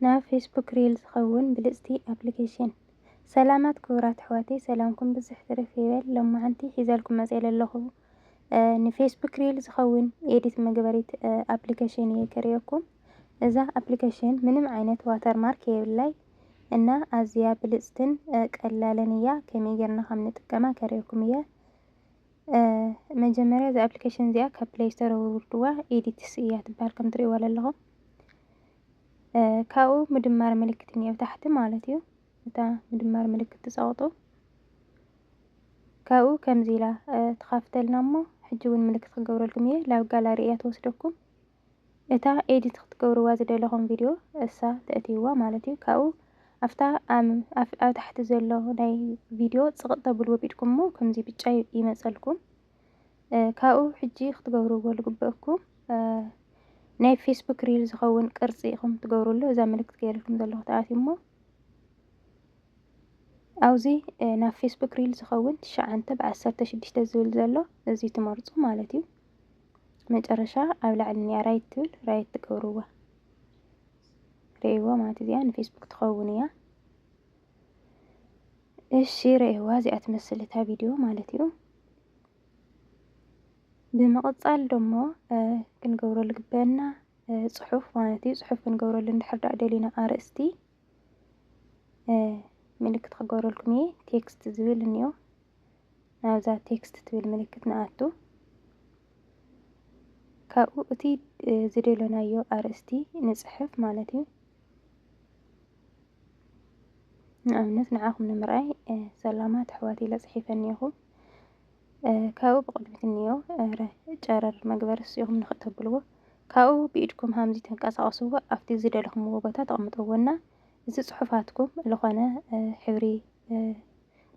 ናብ ፌስቡክ ሪልስ ዝኸውን ብልጽቲ ኣፕሊኬሽን ሰላማት ክቡራት ኣሕዋተይ ሰላምኩም ብዙሕ ትርፍ ይበል ሎማዓንቲ ሒዘልኩም መፅእ ኣለኹ ንፌስቡክ ሪል ዝኸውን ኤዲት መግበሪት ኣፕሊኬሽን እየ ከሪአኩም እዛ ኣፕሊኬሽን ምንም ዓይነት ዋተርማርክ የብላይ እና ኣዝያ ብልጽትን ቀላልን እያ ከመይ ጌርና ከም ንጥቀማ ከሪአኩም እየ መጀመርያ እዚ ኣፕሊኬሽን እዚኣ ካብ ፕሌይ ስቶር ውርድዋ ኤዲትስ እያ ትበሃል ከም ትሪእዋ ኣለኹም ካብኡ ምድማር ምልክት እኒኦ ታሕቲ ማለት እዩ እታ ምድማር ምልክት ትጻውጡ ካብኡ ከምዚ ኢላ ትኻፍተልና እሞ ሕጂ እውን ምልክት ክገብረልኩም እየ ላብ ጋላሪ እያ ትወስደኩም እታ ኤዲት ክትገብርዋ ዝደለኹም ቪድዮ እሳ ተእትይዋ ማለት እዩ ካብኡ ኣፍታ ኣብ ታሕቲ ዘሎ ናይ ቪድዮ ጽቕጥ ተብልዎ ቢድኩም እሞ ከምዚ ብጫ ይመጸልኩም ካብኡ ሕጂ ክትገብርዎ ዝግበአኩም ናይ ፌስቡክ ሪል ዝኸውን ቅርጺ ኢኹም ትገብሩሉ እዛ ምልክት ገይረልኩም ዘለኹ ተኣትዩ እሞ ኣብዚ ናብ ፌስቡክ ሪል ዝኸውን 9 ብ16 ዝብል ዘሎ እዚ ትመርጹ ማለት እዩ መጨረሻ ኣብ ላዕሊ ኒያ ራይት ትብል ራይት ትገብርዋ ርእይዋ ማለት እዚኣ ንፌስቡክ ትኸውን እያ እሺ ርእይዋ እዚኣ ትመስል እታ ቪድዮ ማለት እዩ ብምቕጻል ደሞ ክንገብረሉ ግበአና ጽሑፍ ማለት እዩ ጽሑፍ ክንገብረሉ እንድሕር ዳኣ ደሊና ኣርእስቲ ምልክት ክገብረልኩም እየ ቴክስት ዝብል እኒኦ ናብዛ ቴክስት ትብል ምልክት ንኣቱ ካብኡ እቲ ዝደለናዮ ኣርእስቲ ንጽሕፍ ማለት እዩ ንኣብነት ንዓኹም ንምርኣይ ሰላማት ኣሕዋተይ ኢለ ጽሒፈ እኒአኹ ካብኡ ብቕድሚት እኒኦ ጨረር መግበሪ ኢኹም ንኽተብልዎ ካብኡ ብኢድኩም ሃምዚ ተንቀሳቐስዎ ኣብቲ ዝደለኽምዎ ቦታ ተቐምጥዎና እዚ ጽሑፋትኩም ዝኾነ ሕብሪ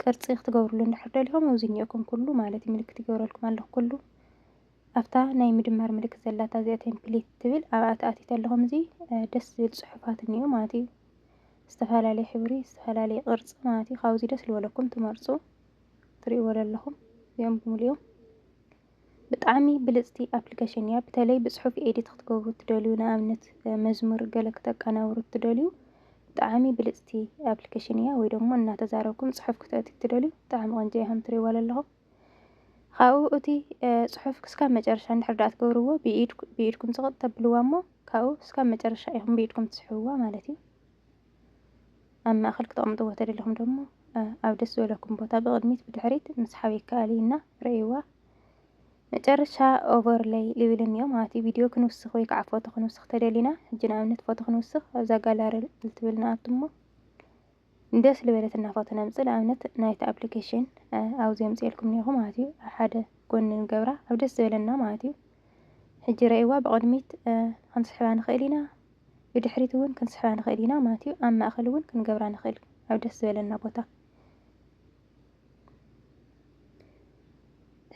ቅርጺ ክትገብሩሉ እንድሕር ደሊኹም ኣብዚ እኒአኩም ኩሉ ማለት እዩ ምልክት ይገብረልኩም ኣለኹ ኩሉ ኣፍታ ናይ ምድማር ምልክት ዘላታ እዚኣ ቴምፕሌት ትብል ኣብኣ ተኣቲት ኣለኹም እዚ ደስ ዝብል ጽሑፋት እኒኦ ማለት እዩ ዝተፈላለየ ሕብሪ ዝተፈላለየ ቅርጺ ማለት እዩ ካብዚ ደስ ዝበለኩም ትመርጹ ትሪእዎ ዘለኹም እዚኦም ብምልኦም ብጣዕሚ ብልጽቲ ኣፕሊኬሽን እያ በተለይ ብጽሑፍ ኤዲት ክትገብሩ ትደልዩ ንኣብነት መዝሙር ገለ ክተቀናብሩ ትደልዩ ብጣዕሚ ብልጽቲ ኣፕሊኬሽን እያ ወይ ደሞ እናተዛረብኩም ጽሑፍ ክትእትዩ ትደልዩ ብጣዕሚ ቆንጆ እያ ከም ትሪእዋ ዘለኹም ካብኡ እቲ ጽሑፍ ክሳብ መጨረሻ እንድሕር ዳኣ ትገብርዎ ብኢድኩም ጽቕጥ ተብልዋ እሞ ካብኡ ክሳብ መጨረሻ ኢኹም ብኢድኩም ትስሕብዋ ማለት እዩ ኣብ ማእኸል ክትቐምጥዎ ተደሊኹም ደሞ ኣብ ደስ ዝበለኩም ቦታ ብቕድሚት ብድሕሪት ምስሓብ ይከኣል ኢና ርእይዋ መጨረሻ ኦቨርሌይ ልብል እኒኦ ማለት እዩ ቪድዮ ክንውስኽ ወይ ከዓ ፎቶ ክንውስኽ ተደሊና ሕጂ ንኣብነት ፎቶ ክንውስኽ ኣብዛ ጋላሪ ልትብል ንኣቱ እሞ ደስ ዝበለትና ፎቶ ነምጽእ ንኣብነት ናይቲ ኣፕሊኬሽን ኣብዚ ኣምፂአልኩም እኒአኹ ማለት እዩ ኣብ ሓደ ጎኒ ንገብራ ኣብ ደስ ዝበለና ማለት እዩ ሕጂ ርእይዋ ብቕድሚት ክንስሕባ ንኽእል ኢና ብድሕሪት እውን ክንስሕባ ንኽእል ኢና ማለት እዩ ኣብ ማእኸል እውን ክንገብራ ንኽእል ኣብ ደስ ዝበለና ቦታ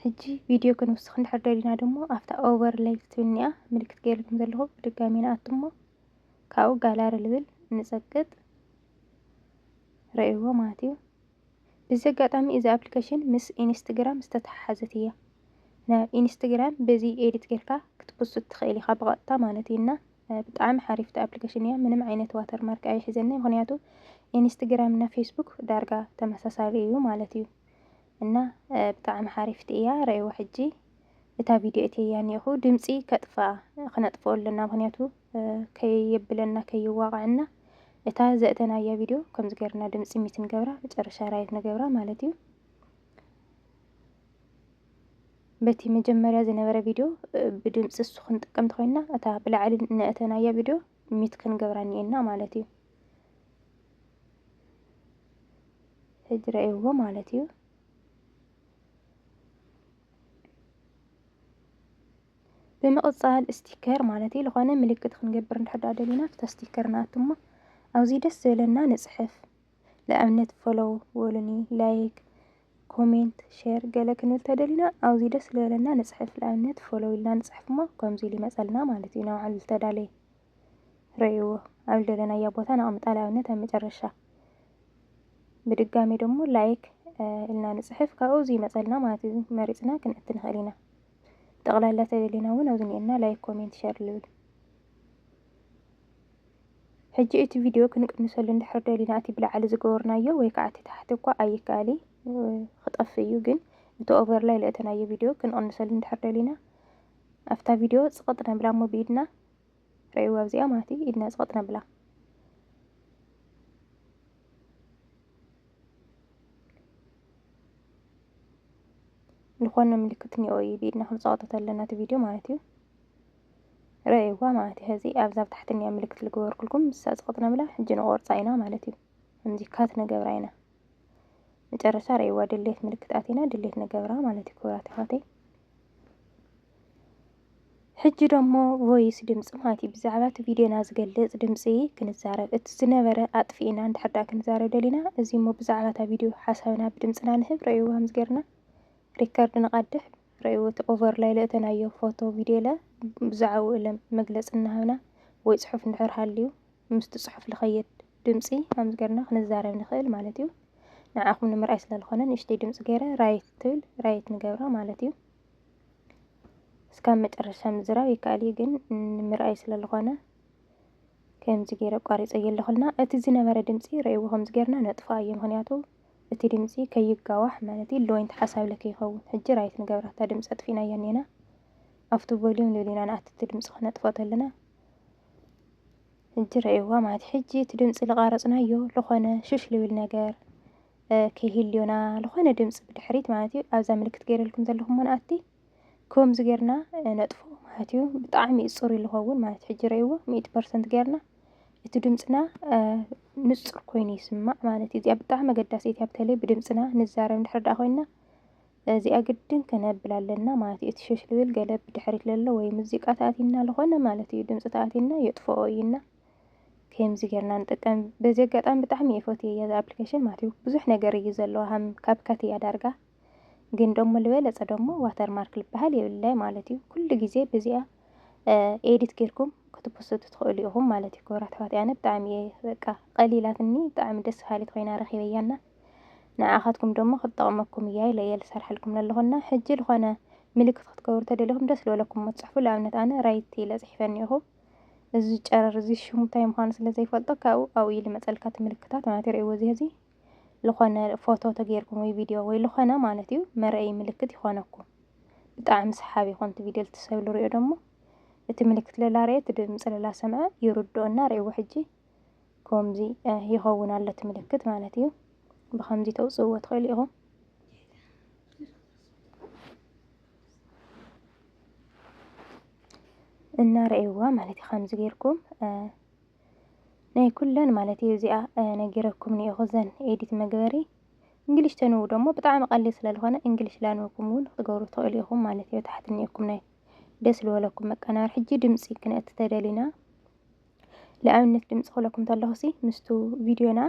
ሕጂ ቪድዮ ክንውስኽ እንድሕር ደሊና ደሞ ኣፍታ ኦቨርሌይ ትብል እኒኣ ምልክት ገይረልኩም ዘለኹ ብድጋሚ ንኣቱ እሞ ካብኡ ጋላሪ ልብል ንጸግጥ ርእይዎ ማለት እዩ ብዚ ኣጋጣሚ እዚ ኣፕሊኬሽን ምስ ኢንስትግራም ዝተተሓሓዘት እያ ናብ ኢንስትግራም በዚ ኤዲት ጌርካ ክትፖስት ትኽእል ኢኻ ብቐጥታ ማለት እዩ እና ብጣዕሚ ሓሪፍቲ ኣፕሊኬሽን እያ ምንም ዓይነት ዋተርማርክ ኣይሕዘኒ ምክንያቱ ኢንስትግራም እና ፌስቡክ ዳርጋ ተመሳሳሊ እዩ ማለት እዩ እና ብጣዕሚ ሓሪፍቲ እያ ርእይዋ ሕጂ እታ ቪድዮ እትያ እኒአኹ ድምፂ ከጥፋ ክነጥፍኦ ኣለና ምክንያቱ ከየብለና ከይዋቕዐና እታ ዘእተናያ ቪድዮ ከምዚ ገይርና ድምፂ ሚት ንገብራ መጨረሻ ራይት ንገብራ ማለት እዩ በቲ መጀመርያ ዝነበረ ቪድዮ ብድምፂ እሱ ክንጥቀም ተኾይንና እታ ብላዕሊ ነእተናያ ቪድዮ ሚት ክንገብራ እኒአና ማለት እዩ ሕጂ ርእይዎ ማለት እዩ ብምቕጻል ስቲከር ማለት እዩ ዝኾነ ምልክት ክንገብር እንድሕር ዳኣ ደሊና ፍታ ስቲከር ንኣቱ እሞ ኣብዚ ደስ ዝበለና ንጽሕፍ ንኣብነት ፎሎው በሉኒ ላይክ ኮሜንት ሼር ገለ ክንብል ተደሊና ኣብዚ ደስ ዝበለና ንጽሕፍ ንኣብነት ፎሎው ኢልና ንጽሕፍ እሞ ከምዚ ኢሉ ይመጸልና ማለት እዩ ናብ ባዕሉ ዝተዳለየ ርእይዎ ኣብ ዝደለናያ ቦታ ነቕምጣ ንኣብነት ኣብ መጨረሻ ብድጋሚ ደሞ ላይክ ኢልና ንጽሕፍ ካብኡ እዚ ይመጸልና ማለት እዩ መሪጽና ክንእቲ ንኽእል ኢና ጠቕላላ ተደሊና እውን ኣብዚ እኒአና ላይክ ኮሜንት ሼር ልብል ሕጂ እቲ ቪድዮ ክንቅንሰሉ እንድሕር ደሊና እቲ ብላዕሊ ዝገበርናዮ ወይ ከዓ እቲ ታሕቲ እኳ ኣይከኣሊ ክጠፍ እዩ። ግን እቲ ኦቨርላይ ለእተናዮ ቪድዮ ክንቅንሰሉ እንድሕር ደሊና ኣብታ ቪድዮ ፅቕጥ ነብላ እሞ ብኢድና ረእይዋ ኣብዚኣ ማለት እዩ ኢድና ፅቕጥ ነብላ ዝኾነ ምልክት እኒኦ እዩ ብኢድና ክንፀቕጦ ኣለና እቲ ቪድዮ ማለት እዩ ረእይዋ ማለት እዩ። ሕዚ ኣብዛ ታሕቲ እኒኣ ምልክት ዝገበርኩልኩም ንሳ ፅቕጥ ነብላ ሕጂ ንቆርፃ ኢና ማለት እዩ። ከምዚ ካት ነገብራ ኢና መጨረሻ ረእይዋ ድሌት ምልክት ኣቲና ድሌት ነገብራ ማለት እዩ። ክቡራት ኣሕዋተይ ሕጂ ደሞ ቮይስ ድምፂ ማለት እዩ ብዛዕባ እቲ ቪድዮና ዝገልጽ ድምፂ ክንዛረብ እቲ ዝነበረ ኣጥፊእና እንድሕር ዳ ክንዛረብ ደሊና እዚ እሞ ብዛዕባ እታ ቪድዮ ሓሳብና ብድምፅና ንህብ ረእይዋ ከምዚ ጌርና ሪከርድ ንቐድሕ ረእይዎ እቲ ኦቨርላይ ለእተናዮ ፎቶ ቪድዮ ለ ብዛዕባኡ ለ መግለፂ እናሃብና ወይ ፅሑፍ እንድሕር ሃልዩ ምስቲ ፅሑፍ ዝኸይድ ድምፂ ከምዚ ጌርና ክንዛረብ ንኽእል ማለት እዩ። ንዓኹም ንምርኣይ ስለዝኾነ ንእሽተይ ድምፂ ገይረ ራይት ትብል ራይት ንገብራ ማለት እዩ። እስካብ መጨረሻ ምዝራብ ይከኣል እዩ ግን ንምርኣይ ስለዝኾነ ከምዚ ገይረ ቋሪፀ የለኹልና እቲ ዝነበረ ድምፂ ረእይዎ ከምዚ ጌርና ነጥፋ እየ ምክንያቱ እቲ ድምፂ ከይጋዋሕ ማለት እዩ ለወይንቲ ሓሳብ ለከ ይኸውን። ሕጂ ራይት ንገብራ እታ ድምፂ ኣጥፊና እያ እኒና ኣብቲ ቮሊዩም ልብሊና ንኣቲ እቲ ድምፂ ክነጥፎ ተለና ሕጂ ረእይዋ ማለት ሕጂ እቲ ድምፂ ዝቐረፅናዮ ዝኾነ ሽሽ ልብል ነገር ከይህልዮና ዝኾነ ድምፂ ብድሕሪት ማለት እዩ ኣብዛ ምልክት ገይረልኩም ዘለኹም ንኣቲ ከምዚ ጌርና ነጥፎ ማለት እዩ። ብጣዕሚ ፅሩይ ዝኸውን ማለት ሕጂ ረእይዎ 100% ጌርና እቲ ድምፅና ንፁር ኮይኑ ይስማዕ ማለት እዩ። እዚኣ ብጣዕሚ ኣገዳሲት እያ በተለይ ብድምፅና ንዛረብ እንድሕር ዳ ኮይና እዚኣ ግድን ከነብል ኣለና ማለት እዩ። እቲ ሽሽ ልብል ገለ ብድሕሪት ለሎ ወይ ሙዚቃ ተኣቲና ዝኾነ ማለት እዩ ድምፂ ተኣቲና የጥፍኦ እዩና ከምዚ ጌርና ንጥቀም። በዚ ኣጋጣሚ ብጣዕሚ የፈትዮ እያ ዛ ኣፕሊኬሽን ማለት እዩ። ብዙሕ ነገር እዩ ዘለዎ ካብካት እያ ዳርጋ ግን ደሞ ልበለፀ ደሞ ዋተር ማርክ ልበሃል የብላይ ማለት እዩ። ኩሉ ግዜ በዚኣ ኤዲት ጌርኩም ክትፖስቱ ትኽእሉ ኢኹም ማለት እዩ። ክቡራት ኣሕዋተይ ኣነ ብጣዕሚ በቃ ቀሊላትኒ ብጣዕሚ ደስ በሃሊት ኮይና ረኺበያና ንዓኻትኩም ደሞ ክትጠቕመኩም እያ ኢለ እየ ዝሰርሐልኩም ዘለኹና። ሕጂ ዝኾነ ምልክት ክትገብሩ ተደሊኹም ደስ ዝበለኩም መፅሕፉ ንኣብነት ኣነ ራይት ኢለ ፅሒፈኒ ኢኹ እዚ ጨረር እዚ ሽሙ እንታይ ምዃኑ ስለዘይፈልጦ ካብኡ ኢሉ መፀልካ እቲ ምልክታት ማለት ይርእይዎ እዚ ዝኾነ ፎቶ ተገይርኩም ወይ ቪድዮ ወይ ዝኾነ ማለት እዩ መርአይ ምልክት ይኾነኩም ብጣዕሚ ሰሓቢ ይኹን እቲ ቪድዮ ልትሰብ ዝሪኦ ደሞ እቲ ምልክት ለላ ርአ እቲ ድምፂ ለላ ሰምዐ ይርድኦና ረእይዎ ሕጂ ከምዚ ይኸውን ኣሎ እቲ ምልክት ማለት እዩ። ብከምዚ ተውፅእዎ ትኽእሉ ኢኹም እና ረእይዋ ማለት እዩ ከምዚ ጌርኩም ናይ ኩለን ማለት እዩ እዚኣ ነጊረኩም እኒአኹ ዘን ኤዲት መግበሪ እንግሊሽ ተንብቡ ደሞ ብጣዕሚ ቀሊል ስለዝኾነ እንግሊሽ ላንበብኩም እውን ክትገብሩ ትኽእሉ ኢኹም ማለት እዩ። ታሕቲ እኒአኩም ናይ ደስ ዝበለኩም መቀናበሪ ሕጂ ድምፂ ክንእቲ ተደሊና ንኣብነት ድምፂ ክብለኩም ከለኹ ምስቱ ቪድዮና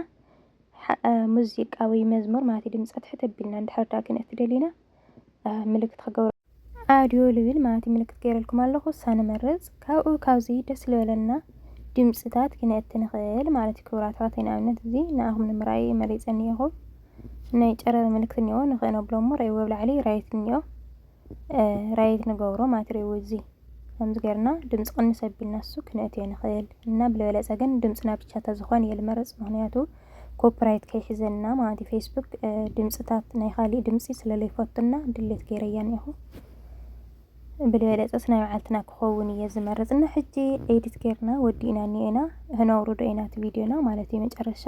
ሙዚቃ ወይ መዝሙር ማለት እዩ ድምፂ ትሕት ኣቢልና እንድሕር ዳ ክንእቲ ደሊና ምልክት ክገብሩ ኣድዮ ልብል ማለት ምልክት ገይረልኩም ኣለኹ ሳንመርፅ ካብኡ ካብዚ ደስ ዝበለና ድምፅታት ክንእቲ ንኽእል ማለት እዩ። ክቡራት ኣሕዋተይ ንኣብነት እዚ ንኣኹም ንምርኣይ መሪፀ እኒአኹ ናይ ጨረር ምልክት እኒኦ ንኽእነብሎ እሞ ረእይዎ ብላዕሊ ራይት እኒኦ ራይት ንገብሮ ማለት ረእይዎ እዚ ከምዚ ጌርና ድምፂ ቅንስ ኣቢልና እሱ ክንእትዮ ንኽእል እና ብለበለፀ ግን ድምፅና ብቻ ተዝኾን እየ ልመርፅ ምክንያቱ ኮፒራይት ከይሕዘና ማለት እዩ። ፌስቡክ ድምፅታት ናይ ካሊእ ድምፂ ስለለይፈቱና ድሌት ገይረያ እኒአኹ ብለበለፀ ናይ ባዓልትና ክኸውን እየ ዝመርፅ እና ሕጂ ኤዲት ጌርና ወዲእና እኒአና ህነውርዶ ኢና እቲ ቪድዮና ማለት እዩ። መጨረሻ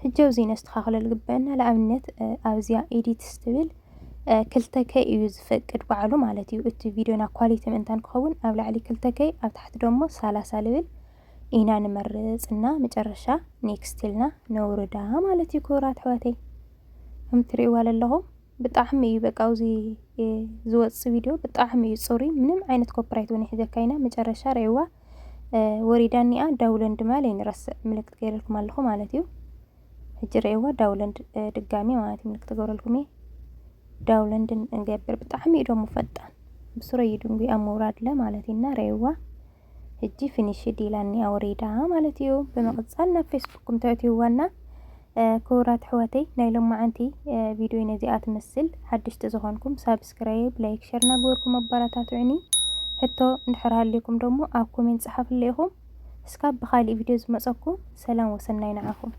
ሕጂ ኣብዚ ነስተኻኽለ ዝግበአና ንኣብነት ኣብዚኣ ኤዲት ስትብል 2K እዩ ዝፈቅድ ባዕሉ ማለት እዩ። እቲ ቪድዮና ኳሊቲ ምእንታን ክኸውን ኣብ ላዕሊ 2K ኣብ ታሕቲ ደሞ 30 ልብል ኢና ንመርፅ እና መጨረሻ ኔክስት ኢልና ነውርዳ ማለት እዩ። ክቡራት ኣሕዋተይ ከም ትሪእዋ ዘለኹም ብጣዕሚ እዩ በቃ ኣብዚ ዝወፅእ ቪድዮ ብጣዕሚ እዩ ፅሩይ ምንም ዓይነት ኮፒራይት እውን ይሕዘካ ኢና መጨረሻ ረእይዋ ወሪዳ እኒኣ ዳውንሎድ ማለ ይንረስዕ ምልክት ገይረልኩም ኣለኹ ማለት እዩ። ሕጂ ረእይዋ ዳውንሎድ ድጋሚ ማለት እዩ ምልክት ገይረልኩም እየ ዳውንሎድ እንገብር ብጣዕሚ እዩ ደሞ ፈጣን ብስረይ ድንጉ ኣብ ምውራድ ለ ማለት እዩ እና ረእይዋ ሕጂ ፊኒሽድ ኢላኒ ኣውሪዳ ማለት እዩ። ብምቕፃል ናብ ፌስቡክኩም ተእትይዋና ክቡራት ኣሕዋተይ ናይ ሎማዓንቲ ቪድዮ ነዚኣ ትመስል ሓድሽቲ ዝኾንኩም ሳብስክራይብ ላይክ ሸር እናገበርኩም ኣበረታትዑኒ ሕቶ እንድሕር ሃልይኩም ደሞ ኣብ ኮሜንት ፀሓፍሉ ኢኹም እስካብ ብኻሊእ ቪድዮ ዝመፀኩም ሰላም ወሰናይ ንዓኹም።